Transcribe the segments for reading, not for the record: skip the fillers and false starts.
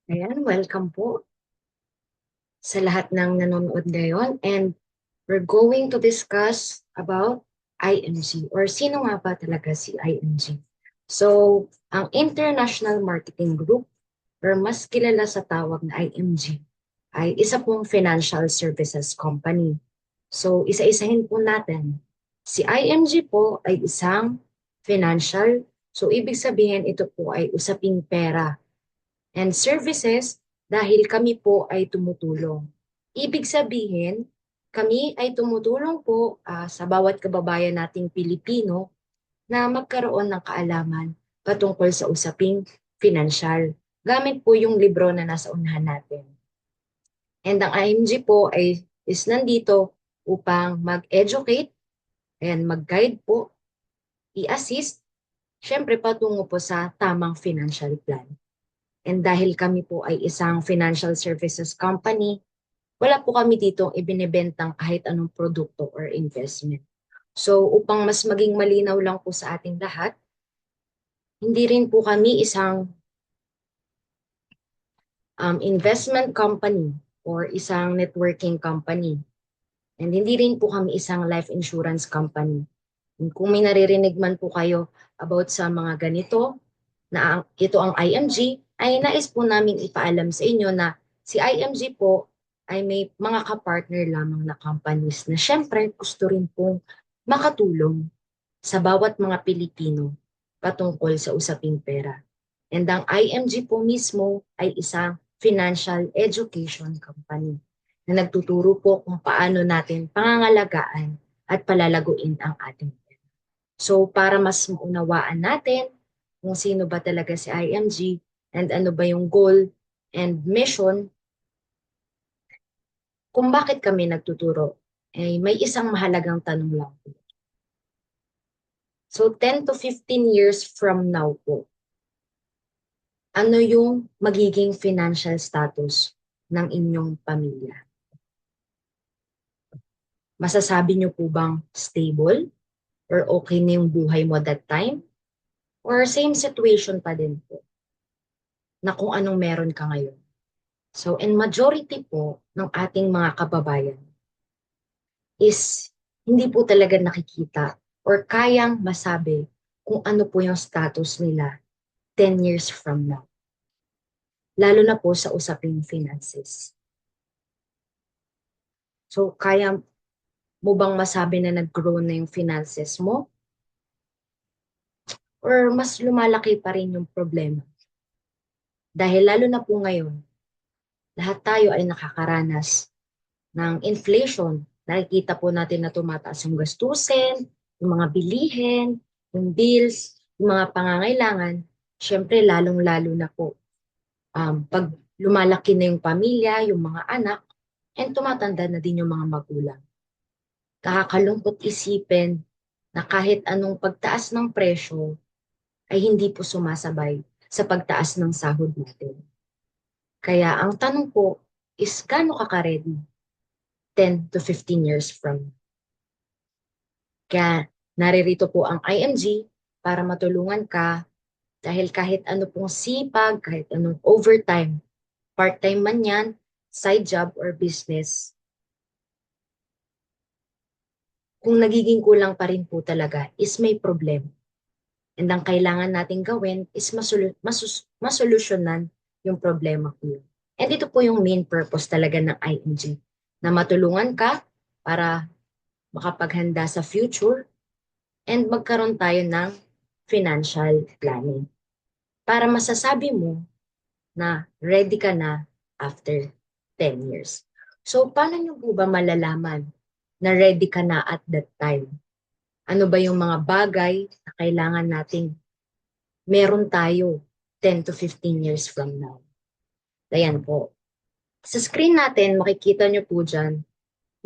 Ayan, welcome po sa lahat ng nanonood ngayon. And we're going to discuss about IMG or sino nga ba talaga si IMG. So, ang International Marketing Group or mas kilala sa tawag na IMG ay isa pong financial services company. So, isa-isahin po natin. Si IMG po ay isang financial, so ibig sabihin ito po ay usaping pera and services dahil kami po ay tumutulong. Ibig sabihin, kami ay tumutulong po sa bawat kababayan nating Pilipino na magkaroon ng kaalaman patungkol sa usaping financial. Gamit po yung libro na nasa unahan natin. And ang IMG po ay is nandito upang mag-educate and mag-guide po, i-assist, syempre patungo po sa tamang financial plan. And dahil kami po ay isang financial services company, wala po kami dito ibinebentang kahit anong produkto or investment. So upang mas maging malinaw lang po sa ating lahat, hindi rin po kami isang investment company or isang networking company. And hindi rin po kami isang life insurance company. And kung may naririnig man po kayo about sa mga ganito, na ito ang IMG, ay nais po namin ipaalam sa inyo na si IMG po ay may mga kapartner lamang na companies na syempre gusto rin pong makatulong sa bawat mga Pilipino patungkol sa usaping pera. And ang IMG po mismo ay isang financial education company na nagtuturo po kung paano natin pangangalagaan at palalaguin ang ating pera. So para mas maunawaan natin kung sino ba talaga si IMG and ano ba yung goal and mission kung bakit kami nagtuturo, eh, may isang mahalagang tanong lang po. So 10 to 15 years from now po, ano yung magiging financial status ng inyong pamilya? Masasabi niyo po bang stable or okay na yung buhay mo that time? Or same situation pa din po na kung anong meron ka ngayon? So, in majority po ng ating mga kababayan is hindi po talaga nakikita or kayang masabi kung ano po yung status nila 10 years from now. Lalo na po sa usaping finances. So, kaya mo bang masabi na nag-grow na yung finances mo? Or mas lumalaki pa rin yung problema? Dahil lalo na po ngayon, lahat tayo ay nakakaranas ng inflation. Nakikita po natin na tumataas yung gastusin, yung mga bilihin, yung bills, yung mga pangangailangan. Siyempre, lalong-lalo na po pag lumalaki na yung pamilya, yung mga anak, and tumatanda na din yung mga magulang. Nakakalungkot isipin na kahit anong pagtaas ng presyo ay hindi po sumasabay sa pagtaas ng sahod natin. Kaya ang tanong po is gaano ka ka-ready 10 to 15 years from now? Kaya naririto po ang IMG para matulungan ka dahil kahit ano pong sipag, kahit anong overtime, part-time man yan, side job or business, kung nagiging kulang pa rin po talaga is may problem. And ang kailangan nating gawin is masolusyonan yung problema ko yun. And ito po yung main purpose talaga ng IMG, na matulungan ka para makapaghanda sa future and magkaroon tayo ng financial planning. Para masasabi mo na ready ka na after 10 years. So, paano nyo po ba malalaman na ready ka na at that time? Ano ba yung mga bagay na kailangan nating meron tayo 10 to 15 years from now? Ayan po. Sa screen natin, makikita nyo po dyan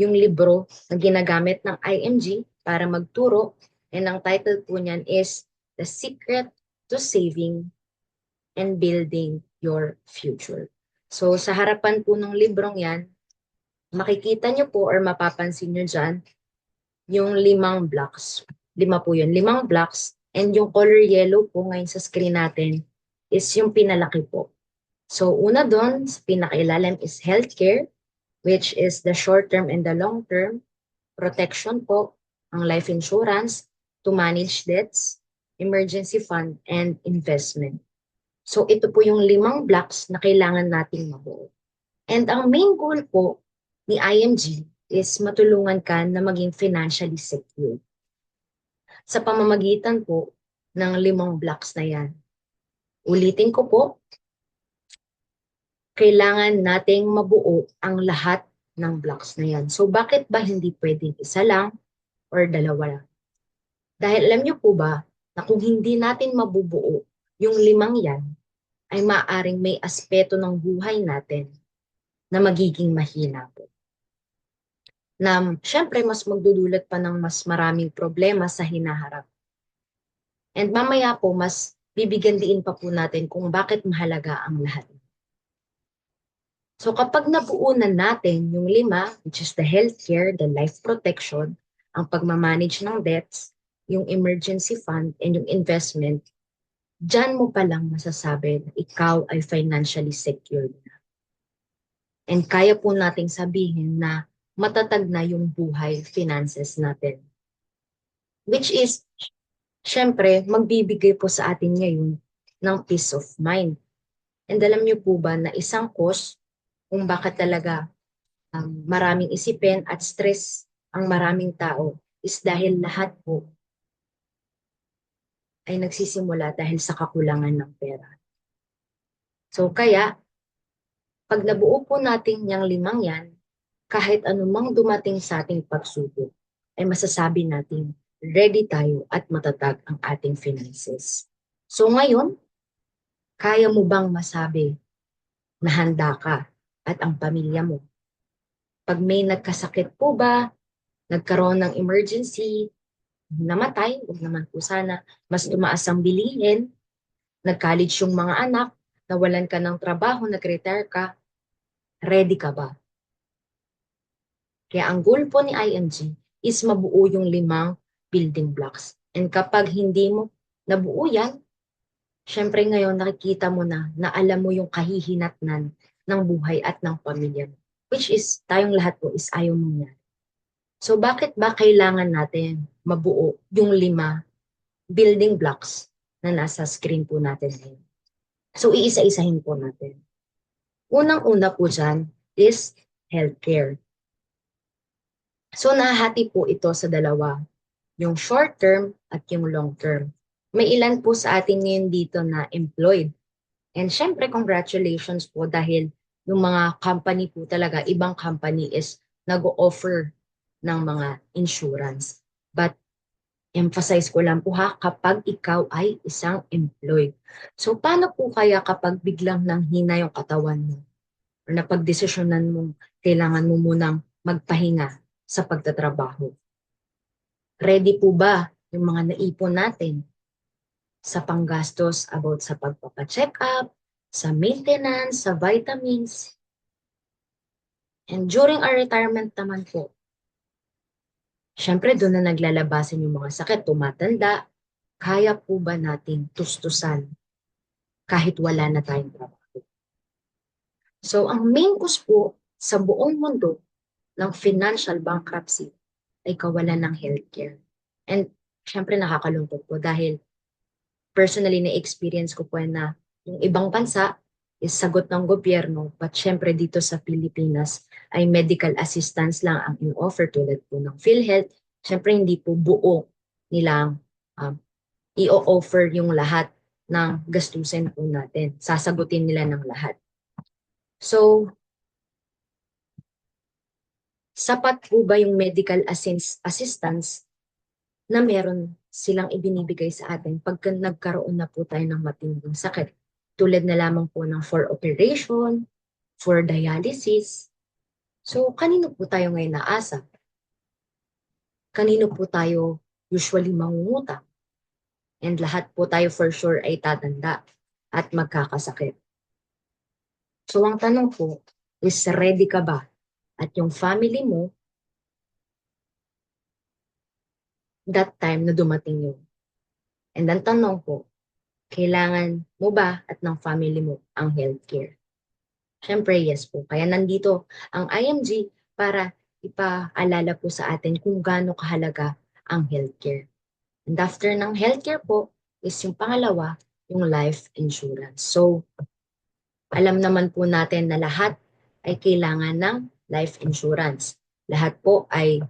yung libro na ginagamit ng IMG para magturo. And ang title po niyan is The Secret to Saving and Building Your Future. So sa harapan po ng librong yan, makikita nyo po or mapapansin nyo dyan yung 5 blocks. 5 po yun, 5 blocks. And yung color yellow po ngayon sa screen natin is yung pinalaki po. So una doon, sa pinakailalim is healthcare, which is the short-term and the long-term. Protection po, ang life insurance, to manage debts, emergency fund, and investment. So ito po yung 5 blocks na kailangan nating mabuo. And ang main goal po ni IMG is matulungan ka na maging financially secure sa pamamagitan po ng 5 blocks na yan. Ulitin ko po, kailangan nating mabuo ang lahat ng blocks na yan. So bakit ba hindi pwedeng isa lang or dalawa lang? Dahil alam niyo po ba na kung hindi natin mabubuo yung 5 yan, ay maaaring may aspeto ng buhay natin na magiging mahina po. Na syempre mas magdudulot pa ng mas maraming problema sa hinaharap. And mamaya po mas bibigyan diin pa po natin kung bakit mahalaga ang lahat. So kapag nabuo na natin yung 5, which is the healthcare, the life protection, ang pagmamanage ng debts, yung emergency fund, and yung investment, dyan mo palang masasabi na ikaw ay financially secure na. And kaya po nating sabihin na matatag na yung buhay finances natin. Which is, syempre, magbibigay po sa atin ngayon ng peace of mind. And alam niyo po ba na isang cause kung bakit talaga maraming isipin at stress ang maraming tao is dahil lahat po ay nagsisimula dahil sa kakulangan ng pera. So kaya, pag nabuo po natin yung 5 yan, kahit anumang dumating sa ating pagsubok, ay masasabi natin ready tayo at matatag ang ating finances. So ngayon, kaya mo bang masabi na handa ka at ang pamilya mo? Pag may nagkasakit po ba, nagkaroon ng emergency, namatay, huwag naman po sana, mas tumaas ang bilihin, nag-college yung mga anak, nawalan ka ng trabaho, nag-retire ka, ready ka ba? Kaya ang goal po ni IMG is mabuo yung 5 building blocks. And kapag hindi mo nabuo yan, syempre ngayon nakikita mo na alam mo yung kahihinatnan ng buhay at ng pamilya mo. Which is, tayong lahat po is ayaw mo yan. So bakit ba kailangan natin mabuo yung 5 building blocks na nasa screen po natin ngayon? So iisa-isahin po natin. Unang-una po dyan is healthcare. So nahati po ito sa dalawa, yung short term at yung long term. May ilan po sa atin ngayon dito na employed. And syempre congratulations po dahil yung mga company po talaga, ibang company is nag-o-offer ng mga insurance. But emphasize ko lang po ha, kapag ikaw ay isang employed. So paano po kaya kapag biglang nanghina yung katawan mo? Or napagdesisyonan mo, kailangan mo munang magpahinga sa pagtatrabaho? Ready po ba yung mga naipon natin sa panggastos about sa pagpapacheck up, sa maintenance, sa vitamins? And during our retirement naman po, syempre doon na naglalabasan yung mga sakit, tumatanda. Kaya po ba nating tustusan kahit wala na tayong trabaho? So ang main cause po sa buong mundo ng financial bankruptcy ay kawalan ng healthcare. And syempre nakakalungkot po dahil personally na-experience ko po na yung ibang bansa is sagot ng gobyerno, but syempre dito sa Pilipinas ay medical assistance lang ang in-offer tulad po ng PhilHealth. Syempre hindi po buo nilang i-offer yung lahat ng gastusin po natin. Sasagutin nila ng lahat. So, sapat po ba yung medical assistance na meron silang ibinibigay sa atin pagka nagkaroon na po tayo ng matinding sakit? Tulad na lamang po ng for operation, for dialysis. So, kanino po tayo ngayon naasa? Kanino po tayo usually mangungutang? And lahat po tayo for sure ay tatanda at magkakasakit. So, ang tanong po is ready ka ba? At yung family mo, that time na dumating yun. And ang tanong po, kailangan mo ba at ng family mo ang healthcare? Siyempre, yes po. Kaya nandito ang IMG para ipaalala po sa atin kung gaano kahalaga ang healthcare. And after ng healthcare po is yung pangalawa, yung life insurance. So, alam naman po natin na lahat ay kailangan ng life insurance. Lahat po ay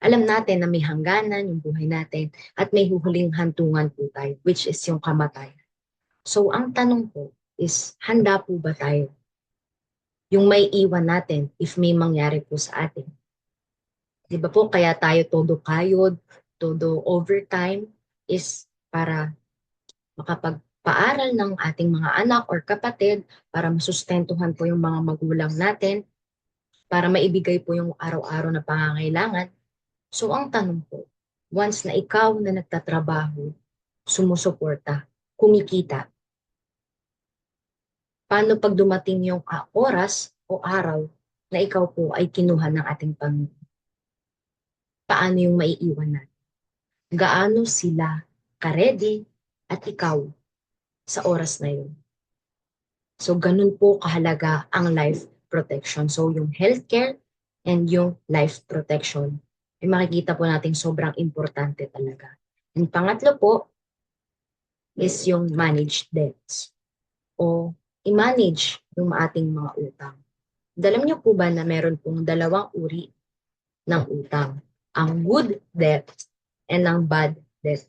alam natin na may hangganan yung buhay natin at may huhuling hantungan po tayo, which is yung kamatayan. So, ang tanong po is, handa po ba tayo? Yung may iwan natin if may mangyari po sa atin. Di ba po, kaya tayo todo kayod, todo overtime is para makapagpaaral ng ating mga anak or kapatid, para masustentuhan po yung mga magulang natin, para maibigay po yung araw-araw na pangangailangan. So ang tanong po, once na ikaw na nagtatrabaho, sumusuporta, kumikita, paano pag dumating yung oras o araw na ikaw po ay kinuha ng ating Panginoon? Paano yung maiiwan natin? Gaano sila ka-ready at ikaw sa oras na yun? So, ganun po kahalaga ang life protection. So, yung healthcare and yung life protection, ay makikita po natin sobrang importante talaga. And pangatlo po is yung managed debts o i-manage yung ating mga utang. Alam niyo po ba na meron pong dalawang uri ng utang? Ang good debt and ang bad debt.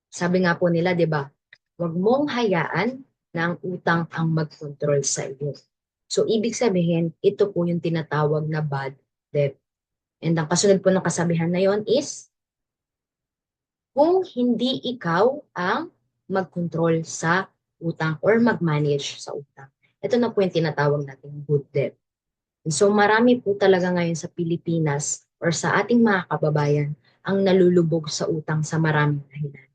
Sabi nga po nila, di ba, huwag mong hayaan na ang utang ang mag-control sa iyo. So, ibig sabihin, ito po yung tinatawag na bad debt. And ang kasunod po ng kasabihan na yon is, kung hindi ikaw ang mag-control sa utang or mag-manage sa utang. Ito na po yung tinatawag nating good debt. And so, marami po talaga ngayon sa Pilipinas or sa ating mga kababayan ang nalulubog sa utang sa maraming dahilan.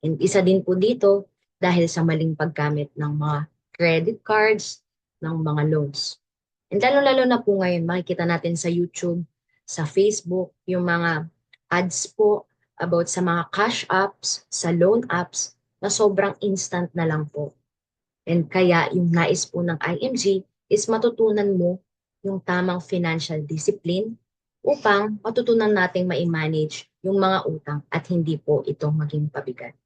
And isa din po dito dahil sa maling paggamit ng mga credit cards, ng mga loans. And lalo-lalo na po ngayon, makikita natin sa YouTube, sa Facebook, yung mga ads po about sa mga cash apps, sa loan apps, na sobrang instant na lang po. And kaya yung nais po ng IMG is matutunan mo yung tamang financial discipline upang matutunan nating ma-manage yung mga utang at hindi po ito maging pabigat.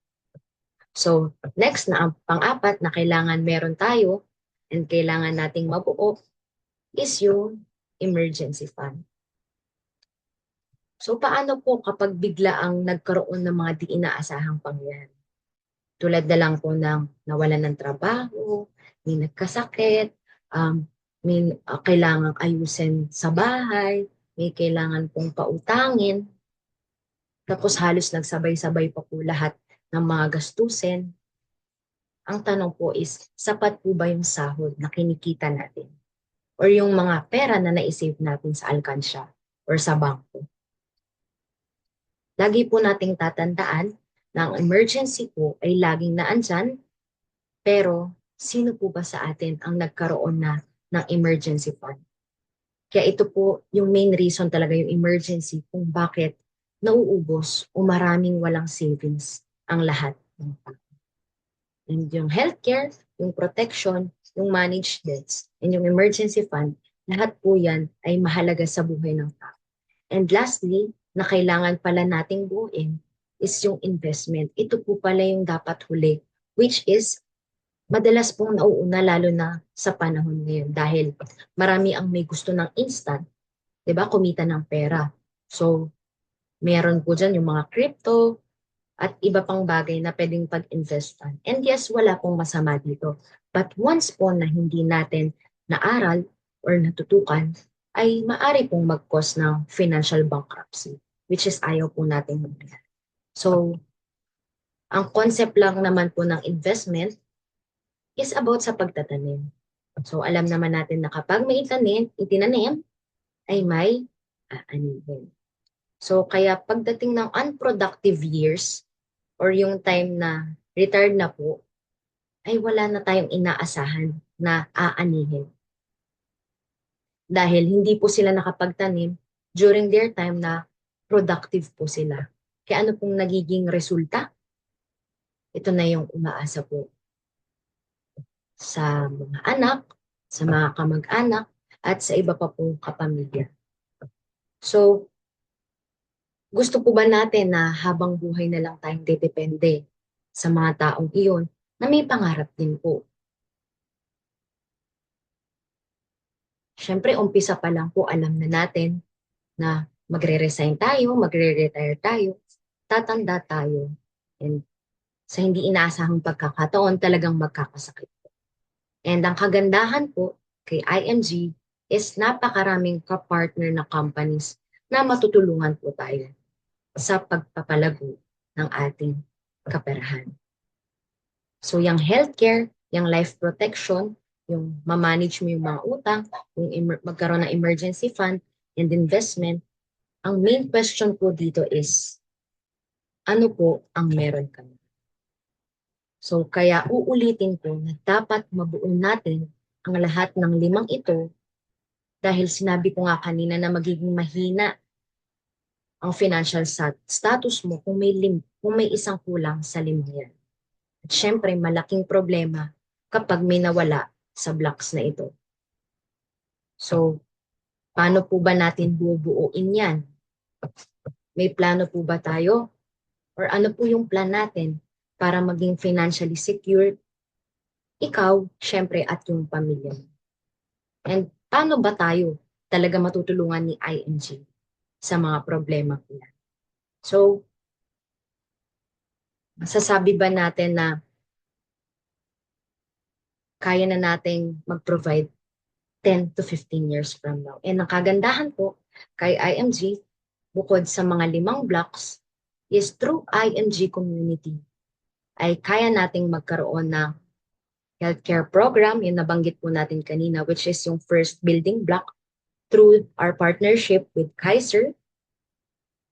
So, next na ang pang-apat na kailangan meron tayo and kailangan nating mabuo is yung emergency fund. So, paano po kapag bigla ang nagkaroon ng mga di inaasahang pangyayari? Tulad na lang po ng nawalan ng trabaho, may nagkasakit, may kailangang ayusin sa bahay, may kailangan pong pautangin, tapos halos nagsabay-sabay pa po lahat ng mga gastusin. Ang tanong po is, sapat po ba yung sahod na kinikita natin? Or yung mga pera na naisave natin sa alkansya or sa bangko? Lagi po nating tatandaan na ang emergency po ay laging naandyan, pero sino po ba sa atin ang nagkaroon na ng emergency fund? Kaya ito po yung main reason talaga, yung emergency, kung bakit nauubos o maraming walang savings ang lahat ng tao. And yung healthcare, yung protection, yung managed debts, and yung emergency fund, lahat po yan ay mahalaga sa buhay ng tao. And lastly, na kailangan pala nating buuin is yung investment. Ito po pala yung dapat huli, which is madalas pong nauuna lalo na sa panahon ngayon dahil marami ang may gusto ng instant, 'di ba? Kumita ng pera. So, meron po dyan yung mga crypto, at iba pang bagay na pwedeng pag-investan. And yes, wala pong masama dito. But once po na hindi natin naaral or natutukan, ay maari pong mag-cause ng financial bankruptcy, which is ayaw po natin mangyari. So, ang concept lang naman po ng investment is about sa pagtatanim. So, alam naman natin na kapag may itinanim, ay may aanihin. So, kaya pagdating ng unproductive years, or yung time na retired na po, ay wala na tayong inaasahan na aanihin. Dahil hindi po sila nakapagtanim during their time na productive po sila. Kaya ano pong nagiging resulta? Ito na yung umaasa po sa mga anak sa mga kamag-anak, at sa iba pa pong kapamilya. So, gusto po ba natin na habang buhay na lang tayong dedepende sa mga taong iyon na may pangarap din po? Siyempre, umpisa pa lang po alam na natin na magre-resign tayo, magre-retire tayo, tatanda tayo. And sa hindi inaasahang pagkakataon, talagang magkakasakit. And ang kagandahan po kay IMG is napakaraming kapartner na companies na matutulungan po tayo sa pagpapalago ng ating kaperahan. So yung healthcare, yung life protection, yung ma-manage mo yung mga utang, yung magkaroon ng emergency fund and investment, ang main question po dito is, ano po ang meron ka? So kaya uulitin ko na dapat mabuo natin ang lahat ng limang ito dahil sinabi ko nga kanina na magiging mahina ang financial status mo kung may isang kulang sa limang yan. At syempre, malaking problema kapag may nawala sa blocks na ito. So, paano po ba natin bubuuin yan? May plano po ba tayo? Or ano po yung plan natin para maging financially secure, ikaw, syempre, at yung pamilya mo? And paano ba tayo talaga matutulungan ni ING sa mga problema ko yan? So, masasabi ba natin na kaya na nating mag-provide 10 to 15 years from now? And ang kagandahan po kay IMG, bukod sa mga limang blocks, is through IMG community ay kaya nating magkaroon ng healthcare program, yung nabanggit po natin kanina, which is yung first building block through our partnership with Kaiser.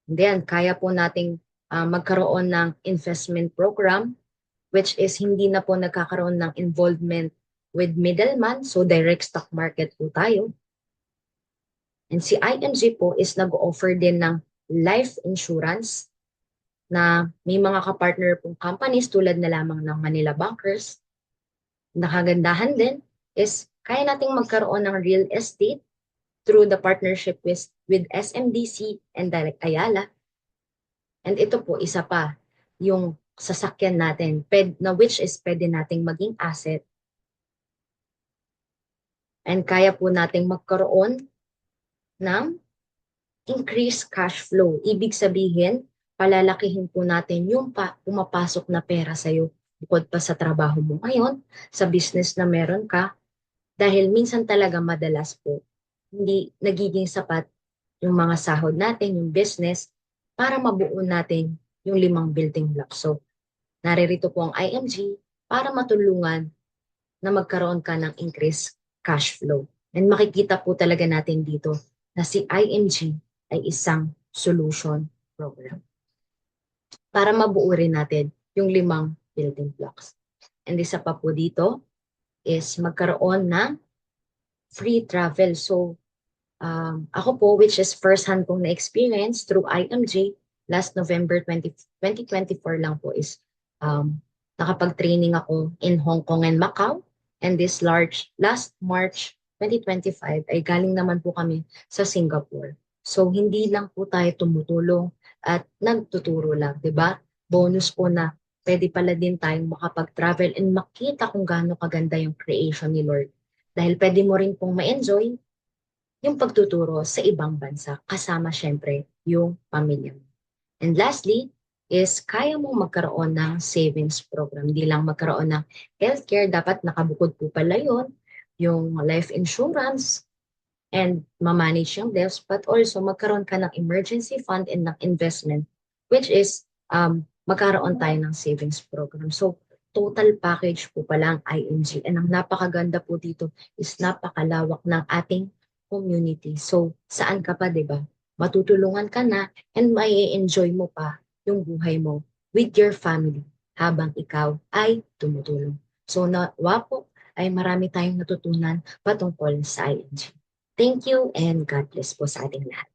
And then, kaya po nating magkaroon ng investment program, which is hindi na po nagkakaroon ng involvement with middleman, so direct stock market po tayo. And si IMG po is nag-offer din ng life insurance na may mga kapartner pong companies tulad na lamang ng Manila Bankers. Nakagandahan din is kaya nating magkaroon ng real estate through the partnership with SMDC and Direct Ayala. And ito po, isa pa, yung sasakyan natin, na which is pwede nating maging asset. And kaya po nating magkaroon ng increased cash flow. Ibig sabihin, palalakihin po natin yung pumapasok na pera sa'yo bukod pa sa trabaho mo ngayon, sa business na meron ka, dahil minsan talaga madalas po, hindi nagiging sapat yung mga sahod natin, yung business, para mabuo natin yung limang building blocks. So, naririto po ang IMG para matulungan na magkaroon ka ng increased cash flow. And makikita po talaga natin dito na si IMG ay isang solution program para mabuo rin natin yung limang building blocks. And isa pa po dito is magkaroon ng free travel. So, ako po, which is first-hand kong na-experience through IMG, last November 2024 lang po is nakapag-training ako in Hong Kong and Macau. And this last March 2025 ay galing naman po kami sa Singapore. So, hindi lang po tayo tumutulong at nagtuturo lang, di ba? Bonus po na pwede pala din tayong makapag-travel and makita kung gaano kaganda yung creation ni Lord. Dahil pwede mo rin pong ma-enjoy yung pagtuturo sa ibang bansa, kasama syempre yung pamilya mo. And lastly, is kaya mong magkaroon ng savings program. Hindi lang magkaroon ng healthcare, dapat nakabukod po pala yun, yung life insurance, and ma-manage yung debts, but also magkaroon ka ng emergency fund and ng investment, which is magkaroon tayo ng savings program. So, total package po pala ang IMG. And ang napakaganda po dito is napakalawak ng ating community. So, saan ka pa, di ba? Matutulungan ka na and may enjoy mo pa yung buhay mo with your family habang ikaw ay tumutulong. So, nawa po ay marami tayong natutunan patungkol sa IMG. Thank you and God bless po sa ating lahat.